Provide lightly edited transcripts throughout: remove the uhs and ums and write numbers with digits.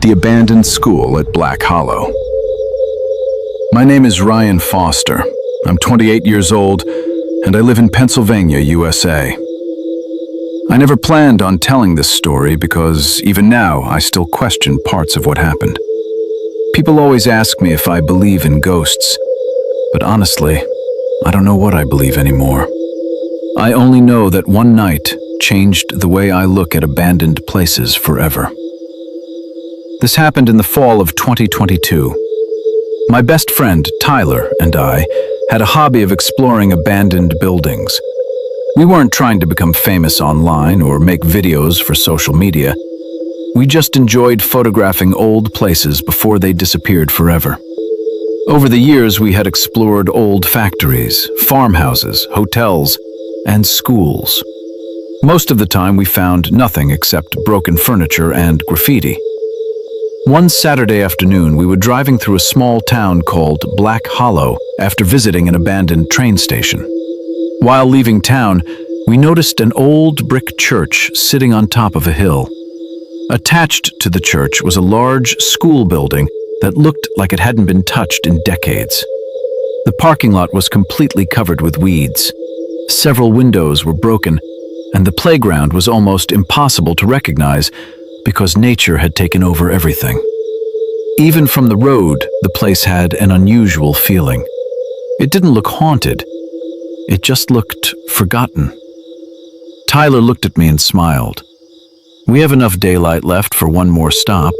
the abandoned school at Black Hollow. My name is Ryan Foster. I'm 28 years old, and I live in Pennsylvania, USA. I never planned on telling this story because even now I still question parts of what happened. People always ask me if I believe in ghosts, but honestly, I don't know what I believe anymore. I only know that one night changed the way I look at abandoned places forever. This happened in the fall of 2022. My best friend, Tyler, and I had a hobby of exploring abandoned buildings. We weren't trying to become famous online or make videos for social media. We just enjoyed photographing old places before they disappeared forever. Over the years, we had explored old factories, farmhouses, hotels, and schools. Most of the time, we found nothing except broken furniture and graffiti. One Saturday afternoon, we were driving through a small town called Black Hollow after visiting an abandoned train station. While leaving town, we noticed an old brick church sitting on top of a hill. Attached to the church was a large school building that looked like it hadn't been touched in decades. The parking lot was completely covered with weeds. Several windows were broken, and the playground was almost impossible to recognize because nature had taken over everything. Even from the road, the place had an unusual feeling. It didn't look haunted. It just looked forgotten. Tyler looked at me and smiled. "We have enough daylight left for one more stop."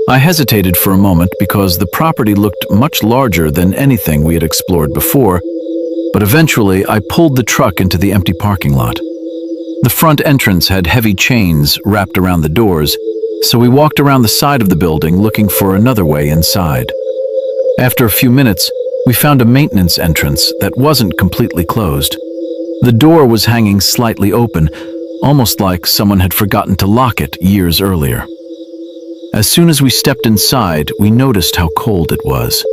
I hesitated for a moment because the property looked much larger than anything we had explored before, but eventually I pulled the truck into the empty parking lot. The front entrance had heavy chains wrapped around the doors, so we walked around the side of the building looking for another way inside. After a few minutes, we found a maintenance entrance that wasn't completely closed. The door was hanging slightly open, almost like someone had forgotten to lock it years earlier. As soon as we stepped inside, we noticed how cold it was.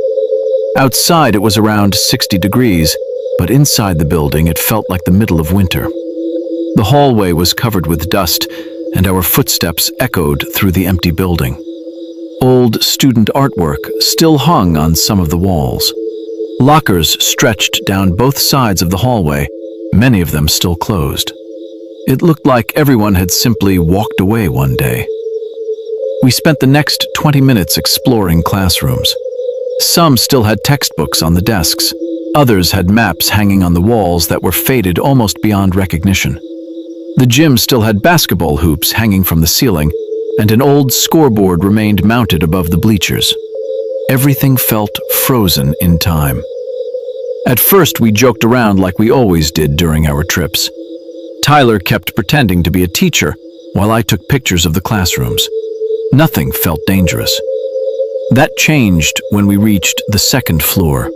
Outside, it was around 60 degrees, but inside the building, it felt like the middle of winter. The hallway was covered with dust, and our footsteps echoed through the empty building. Old student artwork still hung on some of the walls. Lockers stretched down both sides of the hallway, many of them still closed. It looked like everyone had simply walked away one day. We spent the next 20 minutes exploring classrooms. Some still had textbooks on the desks. Others had maps hanging on the walls that were faded almost beyond recognition. The gym still had basketball hoops hanging from the ceiling, and an old scoreboard remained mounted above the bleachers. Everything felt frozen in time. At first, we joked around like we always did during our trips. Tyler kept pretending to be a teacher, while I took pictures of the classrooms. Nothing felt dangerous. That changed when we reached the second floor.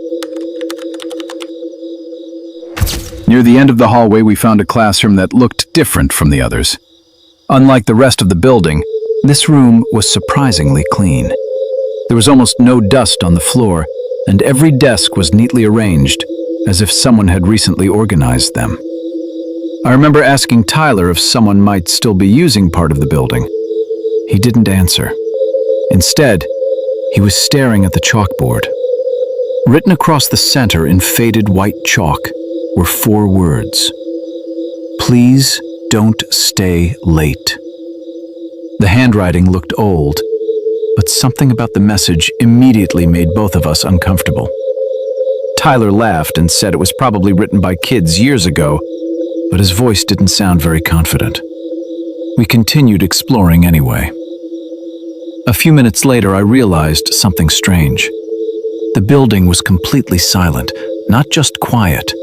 Near the end of the hallway, we found a classroom that looked different from the others. Unlike the rest of the building, this room was surprisingly clean. There was almost no dust on the floor, and every desk was neatly arranged, as if someone had recently organized them. I remember asking Tyler if someone might still be using part of the building. He didn't answer. Instead, he was staring at the chalkboard. Written across the center in faded white chalk were 4 words: "Please don't stay late." The handwriting looked old, but something about the message immediately made both of us uncomfortable. Tyler laughed and said it was probably written by kids years ago, but his voice didn't sound very confident. We continued exploring anyway. A few minutes later, I realized something strange. The building was completely silent, not just quiet,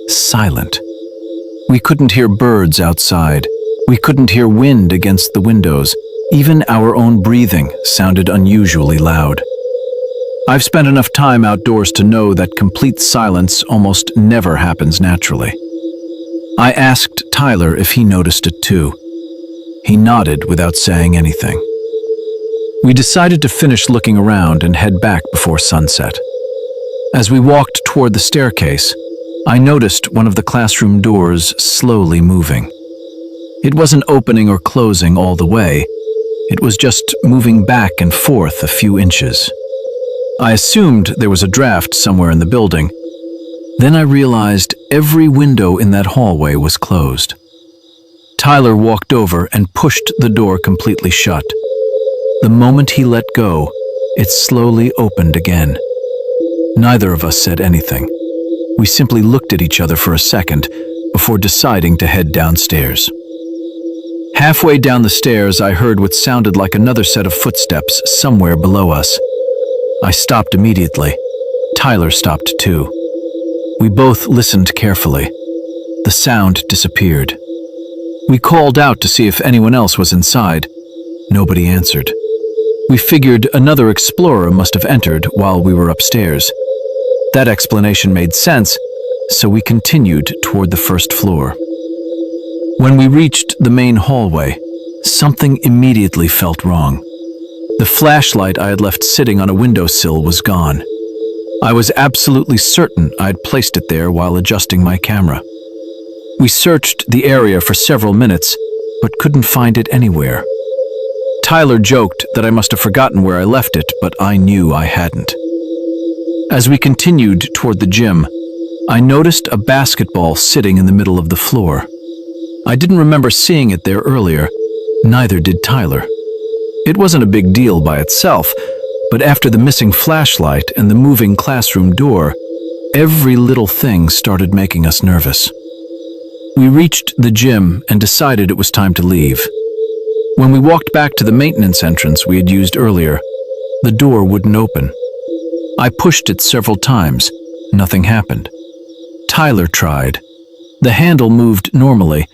silent. We couldn't hear birds outside. We couldn't hear wind against the windows. Even our own breathing sounded unusually loud. I've spent enough time outdoors to know that complete silence almost never happens naturally. I asked Tyler if he noticed it too. He nodded without saying anything. We decided to finish looking around and head back before sunset. As we walked toward the staircase, I noticed one of the classroom doors slowly moving. It wasn't opening or closing all the way. It was just moving back and forth a few inches. I assumed there was a draft somewhere in the building. Then I realized every window in that hallway was closed. Tyler walked over and pushed the door completely shut. The moment he let go, it slowly opened again. Neither of us said anything. We simply looked at each other for a second before deciding to head downstairs. Halfway down the stairs, I heard what sounded like another set of footsteps somewhere below us. I stopped immediately. Tyler stopped too. We both listened carefully. The sound disappeared. We called out to see if anyone else was inside. Nobody answered. We figured another explorer must have entered while we were upstairs. That explanation made sense, so we continued toward the first floor. When we reached the main hallway, something immediately felt wrong. The flashlight I had left sitting on a windowsill was gone. I was absolutely certain I had placed it there while adjusting my camera. We searched the area for several minutes, but couldn't find it anywhere. Tyler joked that I must have forgotten where I left it, but I knew I hadn't. As we continued toward the gym, I noticed a basketball sitting in the middle of the floor. I didn't remember seeing it there earlier, neither did Tyler. It wasn't a big deal by itself, but after the missing flashlight and the moving classroom door, every little thing started making us nervous. We reached the gym and decided it was time to leave. When we walked back to the maintenance entrance we had used earlier, the door wouldn't open. I pushed it several times. Nothing happened. Tyler tried. The handle moved normally,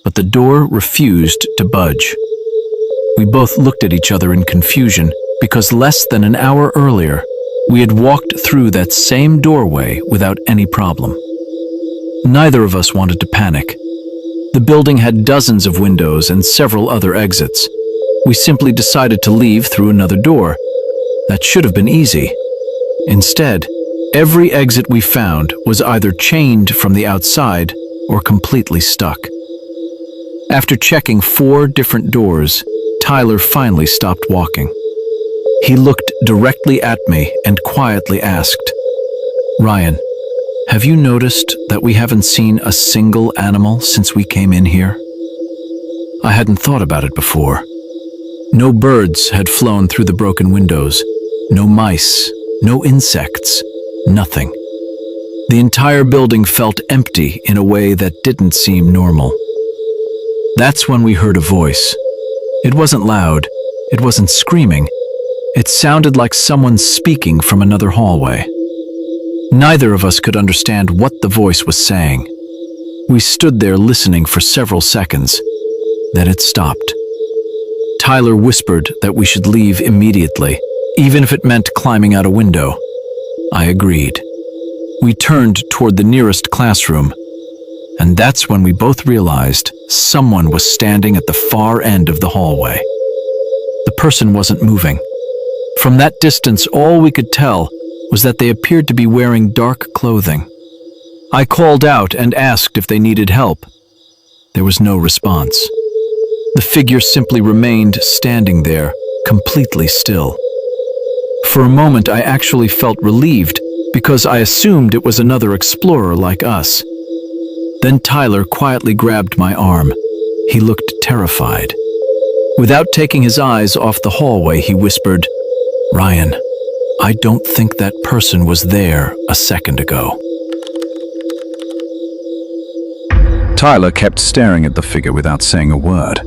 but the door refused to budge. We both looked at each other in confusion because less than an hour earlier, we had walked through that same doorway without any problem. Neither of us wanted to panic. The building had dozens of windows and several other exits. We simply decided to leave through another door. That should have been easy. Instead, every exit we found was either chained from the outside or completely stuck. After checking 4 different doors, Tyler finally stopped walking. He looked directly at me and quietly asked, "Ryan, have you noticed that we haven't seen a single animal since we came in here?" I hadn't thought about it before. No birds had flown through the broken windows, no mice, no insects, nothing. The entire building felt empty in a way that didn't seem normal. That's when we heard a voice. It wasn't loud, it wasn't screaming. It sounded like someone speaking from another hallway. Neither of us could understand what the voice was saying. We stood there listening for several seconds. Then it stopped. Tyler whispered that we should leave immediately, even if it meant climbing out a window. I agreed. We turned toward the nearest classroom, and that's when we both realized someone was standing at the far end of the hallway. The person wasn't moving. From that distance, all we could tell was that they appeared to be wearing dark clothing. I called out and asked if they needed help. There was no response. The figure simply remained standing there, completely still. For a moment, I actually felt relieved because I assumed it was another explorer like us. Then Tyler quietly grabbed my arm. He looked terrified. Without taking his eyes off the hallway, he whispered, "Ryan, I don't think that person was there a second ago." Tyler kept staring at the figure without saying a word.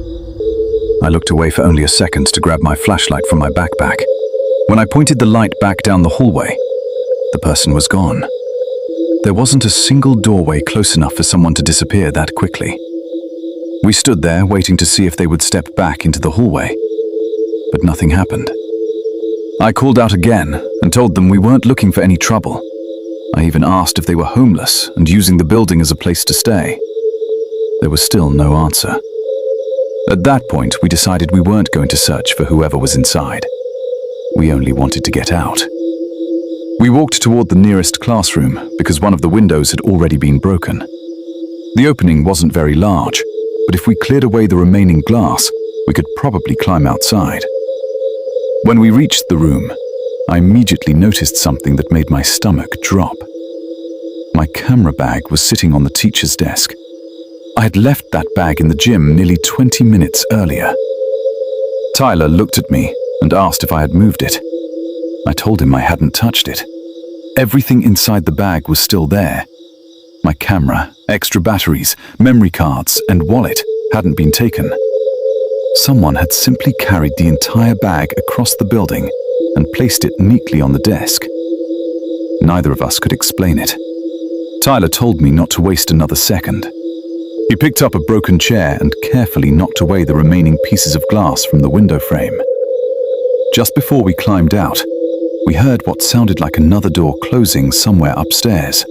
I looked away for only a second to grab my flashlight from my backpack. When I pointed the light back down the hallway, the person was gone. There wasn't a single doorway close enough for someone to disappear that quickly. We stood there waiting to see if they would step back into the hallway, but nothing happened. I called out again and told them we weren't looking for any trouble. I even asked if they were homeless and using the building as a place to stay. There was still no answer. At that point, we decided we weren't going to search for whoever was inside. We only wanted to get out. We walked toward the nearest classroom because one of the windows had already been broken. The opening wasn't very large, but if we cleared away the remaining glass, We could probably climb outside. When we reached the room, I immediately noticed something that made my stomach drop. My camera bag was sitting on the teacher's desk. I had left that bag in the gym nearly 20 minutes earlier. Tyler looked at me and asked if I had moved it. I told him I hadn't touched it. Everything inside the bag was still there. My camera, extra batteries, memory cards, and wallet hadn't been taken. Someone had simply carried the entire bag across the building and placed it neatly on the desk. Neither of us could explain it. Tyler told me not to waste another second. He picked up a broken chair and carefully knocked away the remaining pieces of glass from the window frame. Just before we climbed out, we heard what sounded like another door closing somewhere upstairs.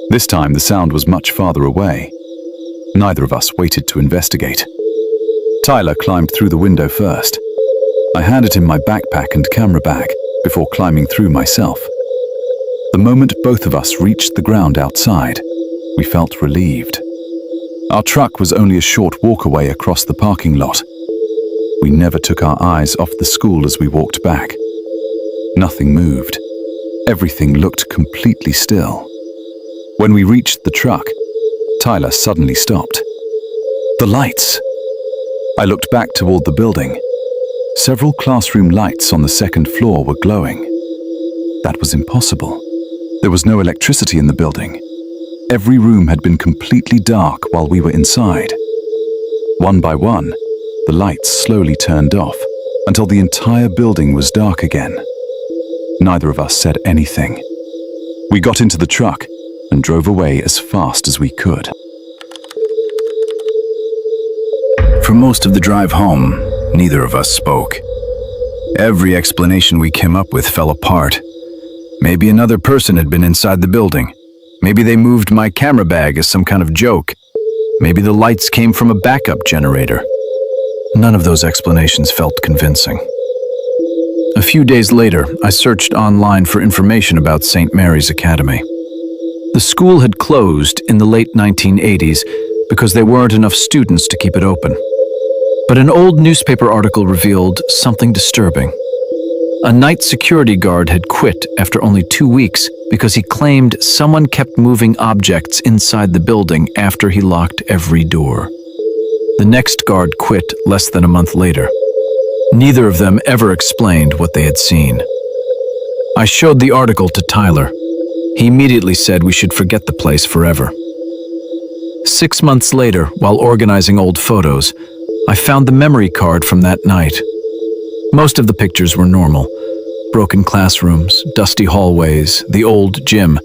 This time the sound was much farther away. Neither of us waited to investigate. Tyler climbed through the window first. I handed him my backpack and camera bag before climbing through myself. The moment both of us reached the ground outside, we felt relieved. Our truck was only a short walk away across the parking lot. We never took our eyes off the school as we walked back. Nothing moved. Everything looked completely still. When we reached the truck, Tyler suddenly stopped. The lights! I looked back toward the building. Several classroom lights on the second floor were glowing. That was impossible. There was no electricity in the building. Every room had been completely dark while we were inside. One by one, the lights slowly turned off until the entire building was dark again. Neither of us said anything. We got into the truck and drove away as fast as we could. For most of the drive home, neither of us spoke. Every explanation we came up with fell apart. Maybe another person had been inside the building. Maybe they moved my camera bag as some kind of joke. Maybe the lights came from a backup generator. None of those explanations felt convincing. A few days later, I searched online for information about St. Mary's Academy. The school had closed in the late 1980s because there weren't enough students to keep it open. But an old newspaper article revealed something disturbing. A night security guard had quit after only 2 weeks because he claimed someone kept moving objects inside the building after he locked every door. The next guard quit less than a month later. Neither of them ever explained what they had seen. I showed the article to Tyler. He immediately said we should forget the place forever. 6 months later, while organizing old photos, I found the memory card from that night. Most of the pictures were normal. Broken classrooms, dusty hallways, the old gym.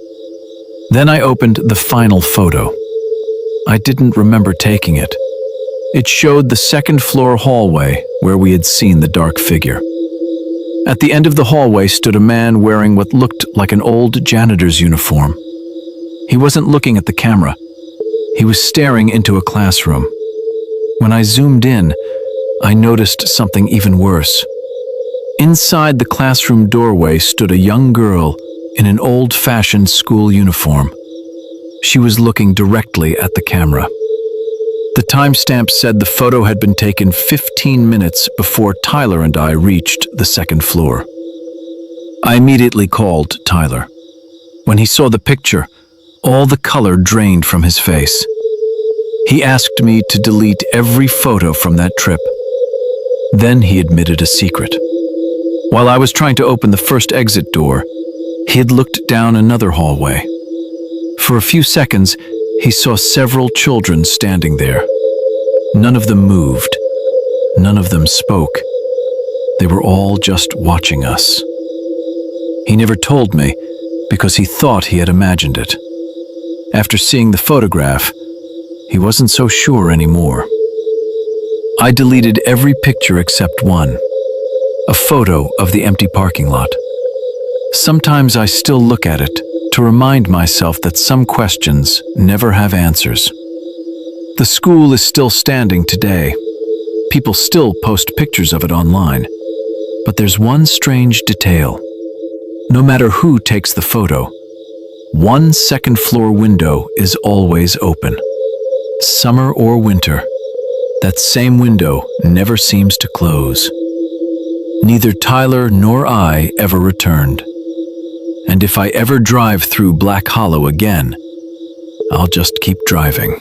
Then I opened the final photo. I didn't remember taking it. It showed the second-floor hallway where we had seen the dark figure. At the end of the hallway stood a man wearing what looked like an old janitor's uniform. He wasn't looking at the camera. He was staring into a classroom. When I zoomed in, I noticed something even worse. Inside the classroom doorway stood a young girl in an old-fashioned school uniform. She was looking directly at the camera. The timestamp said the photo had been taken 15 minutes before Tyler and I reached the second floor. I immediately called Tyler. When he saw the picture, all the color drained from his face. He asked me to delete every photo from that trip. Then he admitted a secret. While I was trying to open the first exit door, he had looked down another hallway. For a few seconds, he saw several children standing there. None of them moved. None of them spoke. They were all just watching us. He never told me because he thought he had imagined it. After seeing the photograph, he wasn't so sure anymore. I deleted every picture except one, a photo of the empty parking lot. Sometimes I still look at it to remind myself that some questions never have answers. The school is still standing today. People still post pictures of it online. But there's one strange detail. No matter who takes the photo, one second-floor window is always open. Summer or winter, That same window never seems to close. Neither Tyler nor I ever returned. And if I ever drive through Black Hollow again, I'll just keep driving.